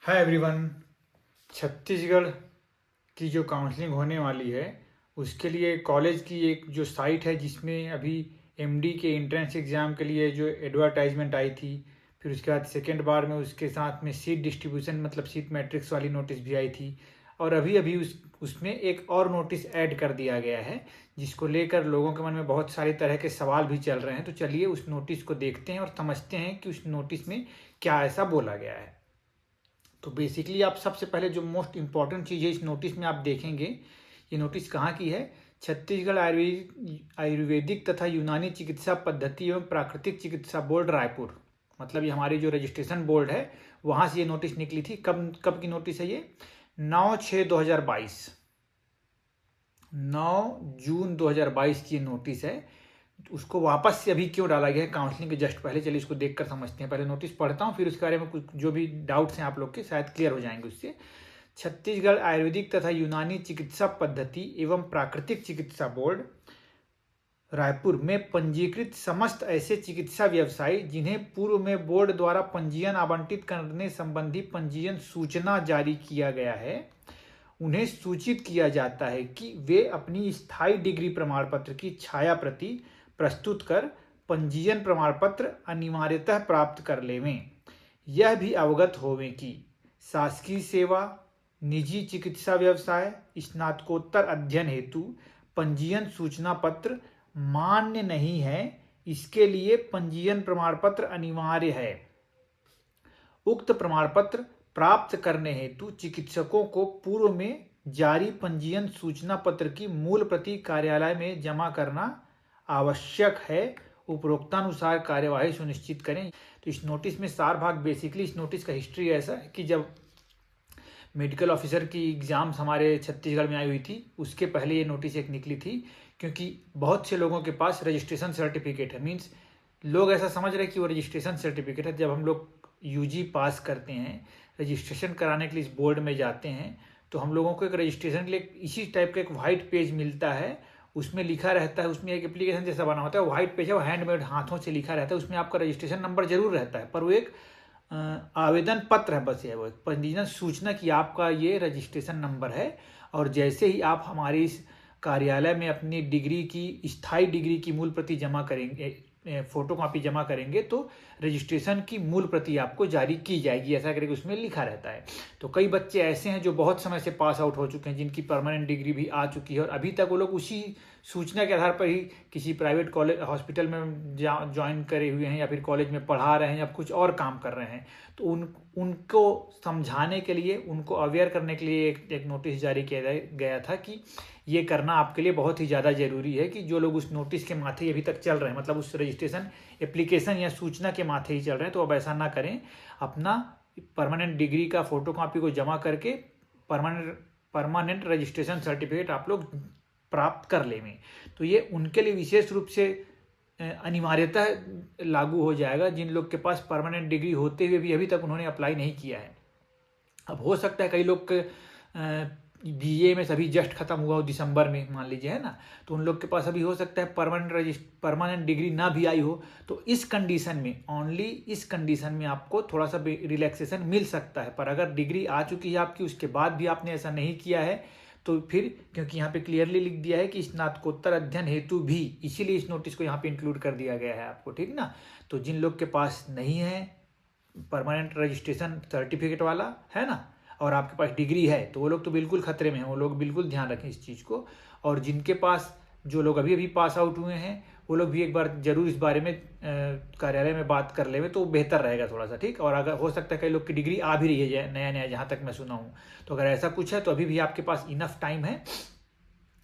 Hi everyone. Chhattisgarh की जो counselling होने वाली है उसके लिए कॉलेज की एक जो साइट है जिसमें अभी एमडी के एंट्रेंस एग्ज़ाम के लिए जो एडवर्टाइजमेंट आई थी, फिर उसके बाद सेकेंड बार में उसके साथ में सीट डिस्ट्रीब्यूशन मतलब सीट मैट्रिक्स वाली नोटिस भी आई थी। और अभी अभी उसमें एक और नोटिस ऐड कर दिया गया है जिसको लेकर लोगों के मन में बहुत सारे तरह के सवाल भी चल रहे हैं। तो चलिए उस नोटिस को देखते हैं और समझते हैं कि उस नोटिस में क्या ऐसा बोला गया है। तो बेसिकली आप सबसे पहले जो मोस्ट इम्पॉर्टेंट चीज़ है इस नोटिस में आप देखेंगे, ये नोटिस कहाँ की है? छत्तीसगढ़ आयुर्वेदिक तथा यूनानी चिकित्सा पद्धति एवं प्राकृतिक चिकित्सा बोर्ड रायपुर, मतलब ये हमारी जो रजिस्ट्रेशन बोर्ड है वहाँ से ये नोटिस निकली थी। कब कब की नोटिस है ये? 9/6/2022, 9 जून 2022 की ये नोटिस है। उसको वापस से अभी क्यों डाला गया है काउंसलिंग के जस्ट पहले, चलिए इसको देखकर समझते हैं। पहले नोटिस पढ़ता हूँ, फिर उसके बारे में कुछ जो भी डाउट्स हैं आप लोग के शायद क्लियर हो जाएंगे उससे। छत्तीसगढ़ आयुर्वेदिक तथा यूनानी चिकित्सा पद्धति एवं प्राकृतिक चिकित्सा बोर्ड रायपुर में पंजीकृत समस्त ऐसे चिकित्सा व्यवसायी जिन्हें पूर्व में बोर्ड द्वारा पंजीयन आवंटित करने संबंधी पंजीयन सूचना जारी किया गया है, उन्हें सूचित किया जाता है कि वे अपनी स्थायी डिग्री प्रमाण पत्र की छाया प्रति प्रस्तुत कर पंजीयन प्रमाण पत्र अनिवार्यतः प्राप्त कर लेवें। यह भी अवगत होवें कि शासकीय सेवा, निजी चिकित्सा व्यवसाय, स्नातकोत्तर अध्ययन हेतु पंजीयन सूचना पत्र मान्य नहीं है, इसके लिए पंजीयन प्रमाण पत्र अनिवार्य है। उक्त प्रमाण पत्र प्राप्त करने हेतु चिकित्सकों को पूर्व में जारी पंजीयन सूचना पत्र की मूल प्रति कार्यालय में जमा करना आवश्यक है। उपरोक्तानुसार कार्यवाही सुनिश्चित करें। तो इस नोटिस में सार भाग, बेसिकली इस नोटिस का हिस्ट्री ऐसा है कि जब मेडिकल ऑफिसर की एग्ज़ाम्स हमारे छत्तीसगढ़ में आई हुई थी उसके पहले ये नोटिस एक निकली थी, क्योंकि बहुत से लोगों के पास रजिस्ट्रेशन सर्टिफिकेट है। मीन्स लोग ऐसा समझ रहे हैं कि वो रजिस्ट्रेशन सर्टिफिकेट है। जब हम लोग यूजी पास करते हैं, रजिस्ट्रेशन कराने के लिए इस बोर्ड में जाते हैं, तो हम लोगों को एक रजिस्ट्रेशन के लिए इसी टाइप का एक वाइट पेज मिलता है। उसमें लिखा रहता है, उसमें एक एप्लीकेशन जैसा बना होता है, वाइट पेज है, वो हैंडमेड हाथों से लिखा रहता है। उसमें आपका रजिस्ट्रेशन नंबर जरूर रहता है, पर वो एक आवेदन पत्र है, बस ये वो एक पंजीयन सूचना की आपका ये रजिस्ट्रेशन नंबर है। और जैसे ही आप हमारे इस कार्यालय में अपनी डिग्री की, स्थायी डिग्री की मूल प्रति जमा करेंगे, फोटो कॉपी जमा करेंगे, तो रजिस्ट्रेशन की मूल प्रति आपको जारी की जाएगी, ऐसा करके उसमें लिखा रहता है। तो कई बच्चे ऐसे हैं जो बहुत समय से पास आउट हो चुके हैं, जिनकी परमानेंट डिग्री भी आ चुकी है, और अभी तक वो लोग उसी सूचना के आधार पर ही किसी प्राइवेट कॉलेज हॉस्पिटल में ज्वाइन करे हुए हैं, या फिर कॉलेज में पढ़ा रहे हैं, या कुछ और काम कर रहे हैं। तो उनको समझाने के लिए, उनको अवेयर करने के लिए एक नोटिस जारी किया गया था कि ये करना आपके लिए बहुत ही ज़्यादा ज़रूरी है। कि जो लोग उस नोटिस के माथे ही अभी तक चल रहे हैं, मतलब उस रजिस्ट्रेशन एप्लीकेशन या सूचना के माथे ही चल रहे हैं, तो अब ऐसा ना करें। अपना परमानेंट डिग्री का फोटो कॉपी को जमा करके परमानेंट रजिस्ट्रेशन सर्टिफिकेट आप लोग प्राप्त कर लेंगे। तो ये उनके लिए विशेष रूप से अनिवार्यता लागू हो जाएगा, जिन लोग के पास परमानेंट डिग्री होते हुए भी अभी तक उन्होंने अप्लाई नहीं किया है। अब हो सकता है कई लोग बीए में सभी जस्ट खत्म हुआ हो दिसंबर में, मान लीजिए, है ना, तो उन लोग के पास अभी हो सकता है परमानेंट डिग्री ना भी आई हो। तो इस कंडीशन में, ओनली इस कंडीशन में आपको थोड़ा सा रिलैक्सेशन मिल सकता है। पर अगर डिग्री आ चुकी है आपकी, उसके बाद भी आपने ऐसा नहीं किया है, तो फिर, क्योंकि यहाँ पे क्लियरली लिख दिया है कि स्नातकोत्तर अध्ययन हेतु भी, इसीलिए इस नोटिस को यहाँ पे इंक्लूड कर दिया गया है आपको, ठीक ना। तो जिन लोग के पास नहीं है परमानेंट रजिस्ट्रेशन सर्टिफिकेट वाला, है ना, और आपके पास डिग्री है, तो वो लोग तो बिल्कुल खतरे में हैं। वो लोग बिल्कुल ध्यान रखें इस चीज़ को। और जिनके पास, जो लोग अभी अभी पास आउट हुए हैं, वो लोग भी एक बार जरूर इस बारे में कार्यालय में बात कर लेंगे तो बेहतर रहेगा थोड़ा सा, ठीक। और अगर हो सकता है कई लोग की डिग्री आ भी रही है नया नया, जहाँ तक मैं सुना हूँ, तो अगर ऐसा कुछ है तो अभी भी आपके पास इनफ टाइम है।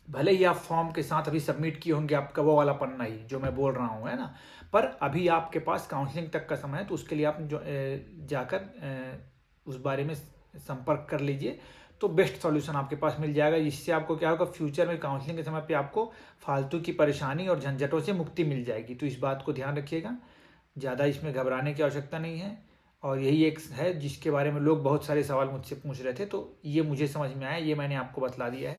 भले ही आप फॉर्म के साथ अभी सबमिट किए होंगे आपका वो वाला पन्ना ही जो मैं बोल रहा हूँ, है ना, पर अभी आपके पास काउंसलिंग तक का समय है। तो उसके लिए आप जो जाकर उस बारे में संपर्क कर लीजिए, तो बेस्ट सॉल्यूशन आपके पास मिल जाएगा। इससे आपको क्या होगा, फ्यूचर में काउंसलिंग के समय पे आपको फालतू की परेशानी और झंझटों से मुक्ति मिल जाएगी। तो इस बात को ध्यान रखिएगा, ज़्यादा इसमें घबराने की आवश्यकता नहीं है। और यही एक है जिसके बारे में लोग बहुत सारे सवाल मुझसे पूछ रहे थे, तो ये मुझे समझ में आया, ये मैंने आपको बतला दिया है।